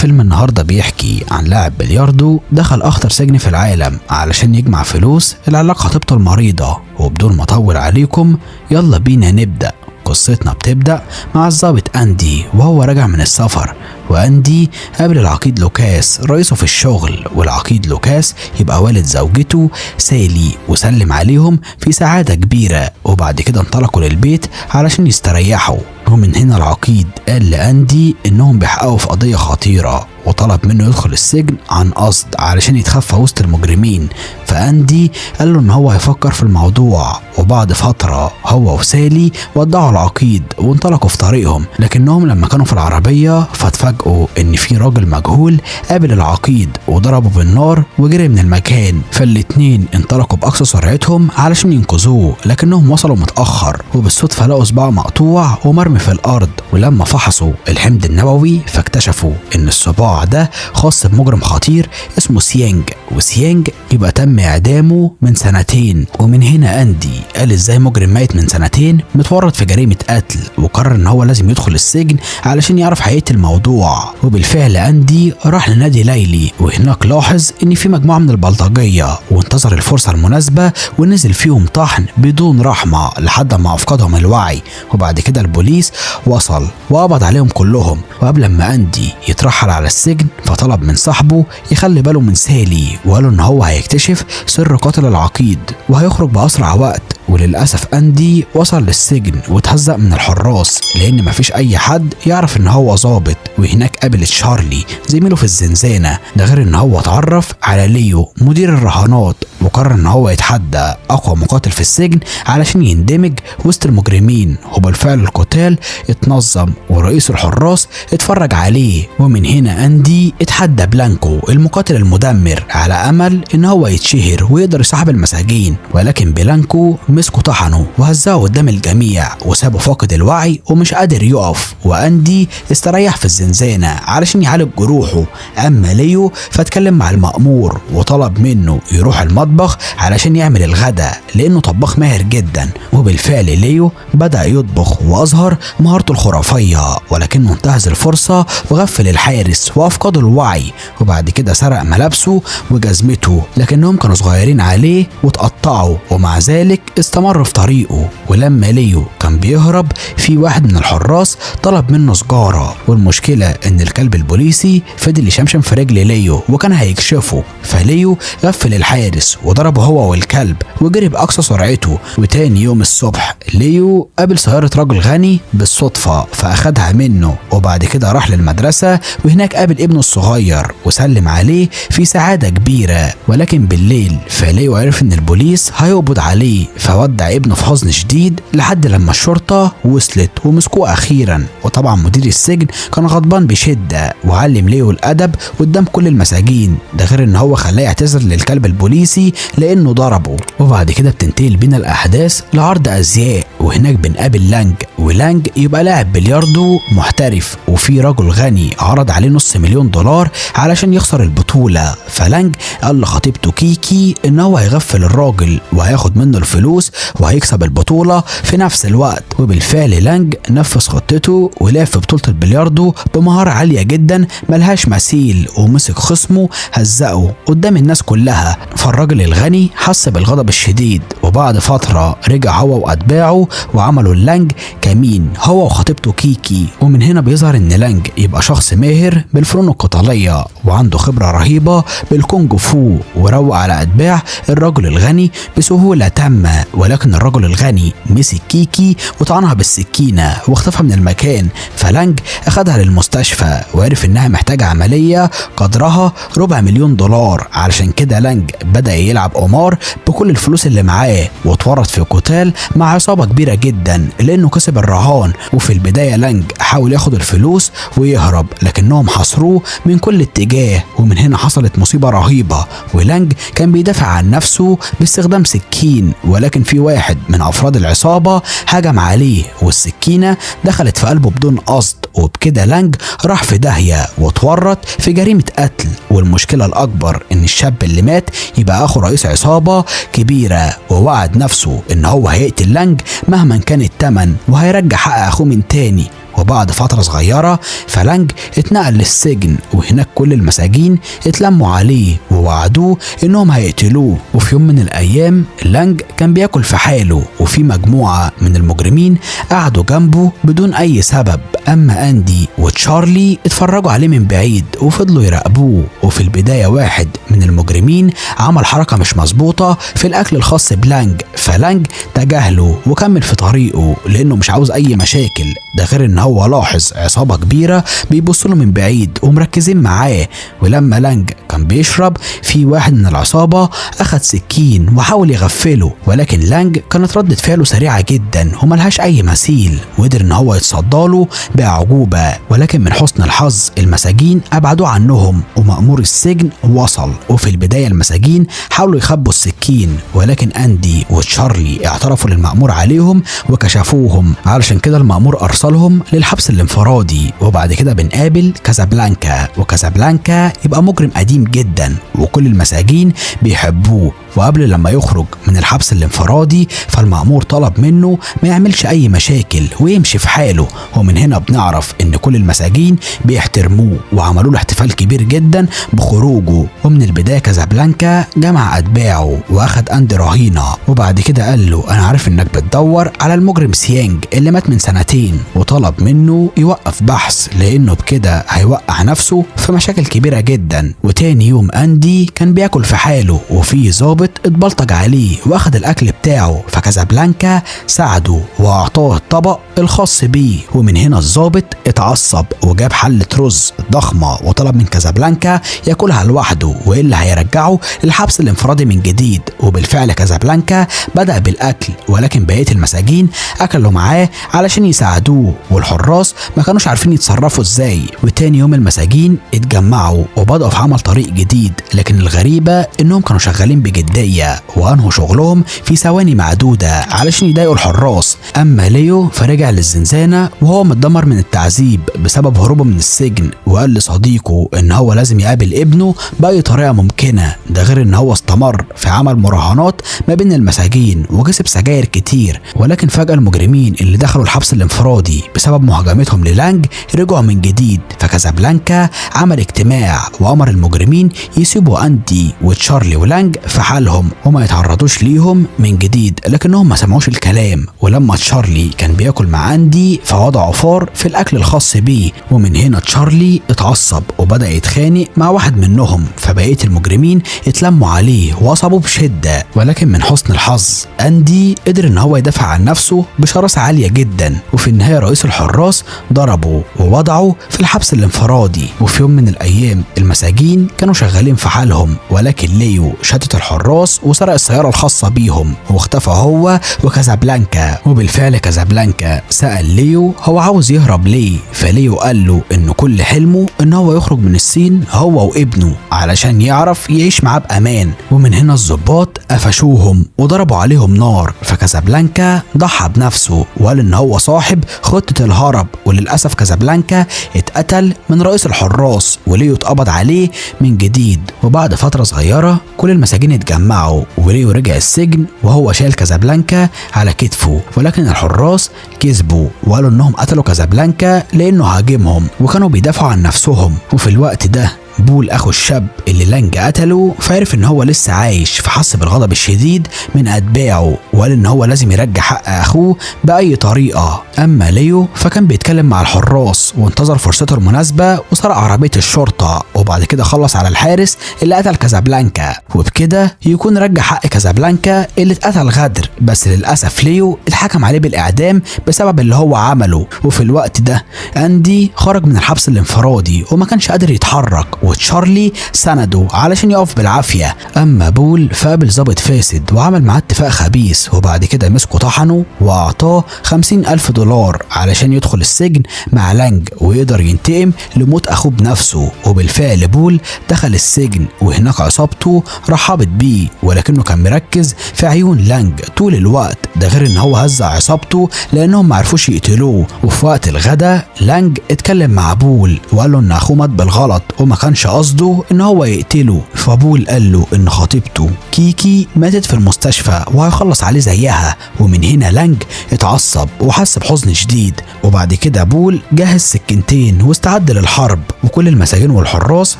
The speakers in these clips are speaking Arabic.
فيلم النهارده بيحكي عن لاعب بلياردو دخل اخطر سجن في العالم علشان يجمع فلوس لعلاج خطيبته المريضة. وبدون ما اطول عليكم يلا بينا نبدأ. قصتنا بتبدأ مع الضابط أندي وهو راجع من السفر، وأندي قابل العقيد لوكاس رئيسه في الشغل، والعقيد لوكاس يبقى والد زوجته سالي، وسلم عليهم في سعادة كبيرة. وبعد كده انطلقوا للبيت علشان يستريحوا. ومن هنا العقيد قال لأندي إنهم بيحققوا في قضية خطيرة، وطلب منه يدخل السجن عن قصد علشان يتخفى وسط المجرمين. فأندي قال له إن هو هيفكر في الموضوع. وبعد فترة هو وسالي ودعوا العقيد وانطلقوا في طريقهم، لكنهم لما كانوا في العربية فاتفاجئوا إن في راجل مجهول قابل العقيد وضربه بالنار وجري من المكان. فالاتنين انطلقوا بأقصى سرعتهم علشان ينقذوه، لكنهم وصلوا متأخر، وبالصدفة لقوا صباعه مقطوع ومرمي في الأرض. ولما فحصوا الحمض النووي فاكتشفوا إن الصباع ده خاص بمجرم خطير اسمه سيانج، وسيانج يبقى تم اعدامه من سنتين. ومن هنا أندي قال ازاي مجرم ميت من سنتين متورط في جريمة قتل، وقرر ان هو لازم يدخل السجن علشان يعرف حقيقة الموضوع. وبالفعل أندي راح لنادي ليلي، وهناك لاحظ ان في مجموعة من البلطجية، وانتظر الفرصة المناسبة ونزل فيهم طحن بدون رحمة لحد ما افقدهم الوعي. وبعد كده البوليس وصل وقبض عليهم كلهم. وقبل ما أندي يترحل على السجن فطلب من صاحبه يخلي باله من سالي، وقاله ان هو هيكتشف سر قتل العقيد وهيخرج بأسرع وقت. وللأسف أندي وصل للسجن واتهزق من الحراس لأن مفيش أي حد يعرف إن هو ظابط. وهناك قابل تشارلي زميله في الزنزانة، ده غير إن هو اتعرف على ليو مدير الرهانات، وقرر إن هو يتحدى أقوى مقاتل في السجن علشان يندمج وسط المجرمين. وبالفعل القتال اتنظم ورئيس الحراس اتفرج عليه. ومن هنا أندي اتحدى بلانكو المقاتل المدمر على أمل إن هو يتشهر ويقدر يصاحب المساجين، ولكن بلانكو مسكوا طحنه وهزقوا قدام الجميع وسابه فاقد الوعي ومش قادر يقف. وأندي استريح في الزنزانة علشان يعالج جروحه. أما ليو فاتكلم مع المأمور وطلب منه يروح المطبخ علشان يعمل الغداء لأنه طباخ ماهر جدا. وبالفعل ليو بدأ يطبخ وأظهر مهارته الخرافية، ولكنه انتهز الفرصة وغفل الحارس وأفقده الوعي. وبعد كده سرق ملابسه وجزمته، لكنهم كانوا صغيرين عليه واتقطعوا، ومع ذلك استمر في طريقه. ولما ليو كان بيهرب في واحد من الحراس طلب منه سجارة، والمشكلة ان الكلب البوليسي فضل يشمشم في رجل ليو وكان هيكشفه. فليو غفل الحارس وضربه هو والكلب وجري بأقصى سرعته. وتاني يوم الصبح ليو قابل سيارة راجل غني بالصدفة فأخدها منه، وبعد كده راح للمدرسة وهناك قابل ابنه الصغير وسلم عليه في سعادة كبيرة. ولكن بالليل فليو عرف ان البوليس هيقبض عليه، فودع ابنه في حزن شديد لحد لما الشرطة وصلت ومسكوه أخيرا. وطبعا مدير السجن كان غضبان بشدة وعلم ليو الأدب قدام كل المساجين، ده غير ان هو خلاه يعتذر للكلب البوليسي لأنه ضربه. وبعد كده بتنتقل بينا الأحداث لعرض أزياء، وهناك بنقابل لانج، ولانج يبقى لاعب بلياردو محترف، وفي رجل غني عرض عليه $500,000 علشان يخسر البطولة. فلانج قال لخطيبته كيكي ان هو هيغفل الراجل وهياخد منه الفلوس وهيكسب البطولة في نفس الوقت. وبالفعل لانج نفذ خطته ولعب في بطولة البلياردو بمهارة عالية جدا ملهاش مثيل، ومسك خصمه هزقه قدام الناس كلها. فالراجل الغني حس بالغضب الشديد، وبعد فترة رجع هو وأتباعه وعملوا لانج كمين هو وخطيبته كيكي. ومن هنا بيظهر ان لانج يبقى شخص ماهر بالفنون القتالية وعنده خبرة رهيبة بالكونج فو، وروق على أتباع الرجل الغني بسهولة تامة. ولكن الرجل الغني مسك كيكي وطعنها بالسكينة واختفى من المكان. فلانج أخدها للمستشفى وعرف إنها محتاجة عملية قدرها $250,000. علشان كده لانج بدأ يلعب قمار بكل الفلوس اللي معاه، واتورط في قتال مع عصابة كبيرة جدا لأنه كسب الرهان. وفي البداية لانج حاول ياخد الفلوس ويهرب، لكنهم حاصروه من كل اتجاه. ومن هنا حصلت مصيبة رهيبة، ولانج كان بيدافع عن نفسه باستخدام سكين، ولكن في واحد من أفراد العصابة هجم عليه والسكينة دخلت في قلبه بدون قصد. وبكده لانج راح في داهية واتورط في جريمة قتل. والمشكلة الأكبر إن الشاب اللي مات يبقى أخو رئيس عصابة كبيرة، ووعد نفسه إن هو هيقتل لانج مهما كان التمن وهيرجع حق أخوه من تاني. وبعد فترة صغيرة فلانج اتنقل للسجن، وهناك كل المساجين اتلموا عليه ووعدوه انهم هيقتلوه. وفي يوم من الايام لانج كان بياكل في حاله، وفي مجموعة من المجرمين قعدوا جنبه بدون اي سبب. اما اندي وتشارلي اتفرجوا عليه من بعيد وفضلوا يراقبوه. وفي البداية واحد من المجرمين عمل حركة مش مظبوطة في الاكل الخاص بلانج، فلانج تجاهله وكمل في طريقه لانه مش عاوز اي مشاكل. ده غير ان هو لاحظ عصابة كبيرة بيبصوا له من بعيد ومركزين معاه. ولما لانج كان بيشرب، في واحد من العصابة اخد سكين وحاول يغفله، ولكن لانج كانت ردة فعله سريعة جدا وملهاش اي مثيل، وقدر ان هو يتصداله باعجوبة. ولكن من حسن الحظ المساجين ابعدوه عنهم ومأمور السجن وصل. وفي البداية المساجين حاولوا يخبوا السكين، ولكن اندي وتشارلي اعترفوا للمأمور عليهم وكشفوهم، علشان كده المأمور ارسلهم للحبس الانفرادي. وبعد كده بنقابل كازابلانكا، وكازابلانكا يبقى مجرم قديم جدا وكل المساجين بيحبوه. وقبل لما يخرج من الحبس الانفرادي فالمأمور طلب منه ما يعملش اي مشاكل ويمشي في حاله. ومن هنا بنعرف ان كل المساجين بيحترموه وعملوا له احتفال كبير جدا بخروجه. ومن البداية كازابلانكا جمع اتباعه واخد اندي رهينة، وبعد كده قال له انا عارف انك بتدور على المجرم سيانج اللي مات من سنتين، وطلب منه يوقف بحث لانه بكده هيوقع نفسه في مشاكل كبيرة جدا. وتاني يوم اندي كان بياكل في حاله، وفي ضابط اتبلطج عليه واخد الاكل بتاعه، فكازابلانكا ساعده واعطاه الطبق الخاص بيه. ومن هنا الضابط اتعصب وجاب حلة رز ضخمة وطلب من كازابلانكا ياكلها لوحده والا هيرجعه للحبس الانفرادي من جديد. وبالفعل كازابلانكا بدأ بالاكل، ولكن بقية المساجين اكلوا معاه علشان يساعدوه، والحراس ما كانوش عارفين يتصرفوا ازاي. وتاني يوم المساجين اتجمعوا وبدأوا في عمل طريق جديد، لكن الغريبة انهم كانوا شغالين بجدية وانهوا شغلهم في ثواني معدودة علشان يضايقوا الحراس. اما ليو فرجع للزنزانة وهو متدمر من التعذيب بسبب هروبه من السجن، وقال لصديقه ان هو لازم يقابل ابنه بأي طريقة ممكنة. ده غير ان هو استمر في عمل مراهنات ما بين المساجين وكسب سجاير كتير. ولكن فجأة المجرمين اللي دخلوا الحبس الانفرادي بسبب مهاجمتهم للانج رجعوا من جديد، فكازابلانكا عمل اجتماع وامر المجرمين يسيبوا اندي وتشارلي ولانج في حالهم وما يتعرضوش ليهم من جديد، لكنهم ما سمعوش الكلام. ولما تشارلي كان بياكل مع اندي فوضع عفار في الاكل الخاص بيه، ومن هنا تشارلي اتعصب وبدأ يتخانق مع واحد منهم، فبقية المجرمين اتلموا عليه وصبوا بشدة. ولكن من حسن الحظ اندي قدر ان هو يدافع عن نفسه بشراسة عالية جدا، وفي النهاية رئيس الحراس ضربه ووضعه في الحبس الانفرادي. وفي يوم من الايام المساجين كانوا شغالين في حالهم، ولكن ليو شتت الحراس وسرق السيارة الخاصة بيهم واختفى هو وكازابلانكا. وبالفعل كازابلانكا سأل ليو هو عاوز يهرب ليه، فليو قال له انه كل حلمه ان هو يخرج من الصين هو وابنه علشان يعرف يعيش معاه بامان. ومن هنا الضباط قفشوهم وضربوا عليهم نار، فكازابلانكا ضحى بنفسه وقال ان هو صاحب خطة الهرب. وللأسف كازابلانكا اتقتل من رئيس الحراس وليو اتقبض عليه من جديد. وبعد فترة صغيرة كل المساجين اتجمعوا وليو رجع السجن وهو شايل كازابلانكا على كتفه، ولكن الحراس كذبوا وقالوا انهم قتلوا كازابلانكا لانه هاجمهم وكانوا بيدافعوا عن نفسهم. وفي الوقت ده بول اخو الشاب اللي لانج قتله فعرف ان هو لسه عايش، فحس بالغضب الشديد من اتباعه وقال ان هو لازم يرجع حق اخوه باي طريقه. اما ليو فكان بيتكلم مع الحراس وانتظر فرصته المناسبه وسرق عربيه الشرطه، وبعد كده خلص على الحارس اللي قتل كازابلانكا، وبكده يكون رجع حق كازابلانكا اللي اتقتل غدر. بس للاسف ليو اتحكم عليه بالاعدام بسبب اللي هو عمله. وفي الوقت ده اندي خرج من الحبس الانفرادي وما كانش قادر يتحرك، وتشارلي سنده علشان يقف بالعافية. اما بول فقابل ضابط فاسد وعمل معاه اتفاق خبيث، وبعد كده مسكه طحنه واعطاه 50,000 دولار علشان يدخل السجن مع لانج ويقدر ينتقم لموت اخوه بنفسه. وبالفعل بول دخل السجن وهناك عصابته رحبت بيه، ولكنه كان مركز في عيون لانج طول الوقت ده غير ان هو هزع عصابته لانهم معرفوش يقتلوه. وفي وقت الغدا لانج اتكلم مع بول وقال له ان اخوه مات بالغلط وما كانش قصده ان هو يقتله. فبول قال له ان خطيبته كيكي ماتت في المستشفى وهيخلص عليه زيها. ومن هنا لانج اتعصب وحس بحزن شديد. وبعد كده بول جهز سكينتين واستعد للحرب، وكل المساجين والحراس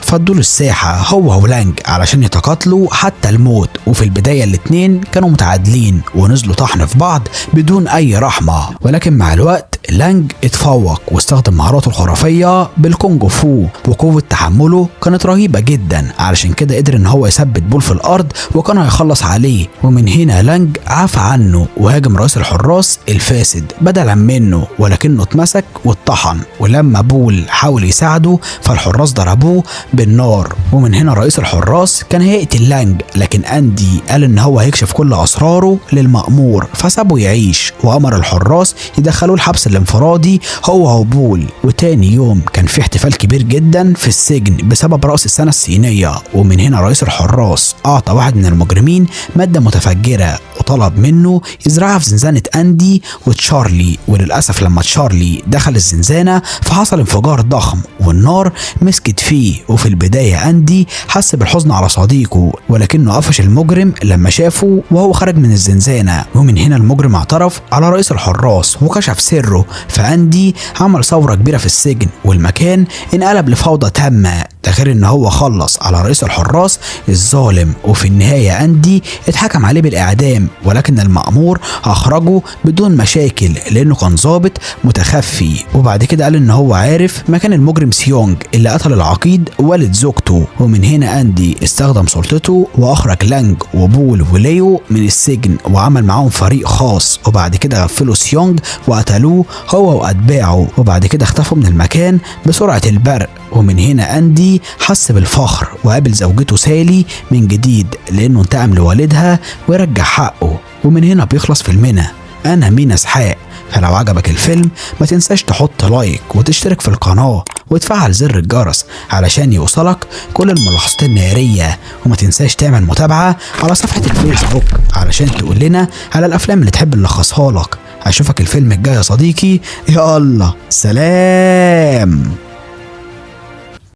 فضوا له الساحه هو ولانج علشان يتقاتلوا حتى الموت. وفي البدايه الاتنين كانوا متعادلين ونزلوا طحن في بعض بدون اي رحمه، ولكن مع الوقت لانج اتفوق واستخدم مهاراته الخرافيه بالكونج فو، وقوه تحمله كانت رهيبه جدا، علشان كده قدر ان هو يثبت بول في الارض وكان هيخلص عليه. ومن هنا لانج عفى عنه وهاجم رئيس الحراس الفاسد بدلا منه، ولكنه اتمسك واتطحن. ولما بول حاول يساعده فالحراس ضربوه بالنار. ومن هنا رئيس الحراس كان هيقتل لانج، لكن اندي قال ان هو هيكشف كل اسراره للمأمور فسابه يعيش، وامر الحراس يدخلوه الحبس الانفرادي هو وبول. وتاني يوم كان في احتفال كبير جدا في السجن بسبب رأس السنة الصينية. ومن هنا رئيس الحراس اعطى واحد من المجرمين مادة متفجرة وطلب منه يزرعها في زنزانة اندي وتشارلي. وللأسف لما تشارلي دخل الزنزانة فحصل انفجار ضخم والنار مسكت فيه. وفي البداية اندي حس بالحزن على صديقه، ولكنه قفش المجرم لما شافه وهو خرج من الزنزانة. ومن هنا المجرم اعترف على رئيس الحراس وكشف سره، فاندي عمل ثورة كبيرة في السجن والمكان انقلب لفوضى تامة. ده غير ان هو خلص على رئيس الحراس الظالم. وفي النهاية اندي اتحكم عليه بالاعدام، ولكن المأمور اخرجه بدون مشاكل لانه كان ضابط متخفي. وبعد كده قال ان هو عارف مكان المجرم سيونج اللي قتل العقيد والد زوجته. ومن هنا اندي استخدم سلطته واخرج لانج وبول وليو من السجن وعمل معاهم فريق خاص. وبعد كده غفلوا سيونج وقتلوه هو واتباعه، وبعد كده اختفوا من المكان بسرعة البرق. ومن هنا اندي حس بالفخر وقابل زوجته سالي من جديد لانه انتقم لوالدها ورجع حقه. ومن هنا بيخلص فيلمنا. انا مينا اسحاق. فلو عجبك الفيلم ما تنساش تحط لايك وتشترك في القناة وتفعل زر الجرس علشان يوصلك كل الملاحظات النارية. وما تنساش تعمل متابعة على صفحة الفيسبوك علشان تقول لنا على الافلام اللي تحب نلخصها لك. اشوفك الفيلم الجاي يا صديقي. يا الله سلام.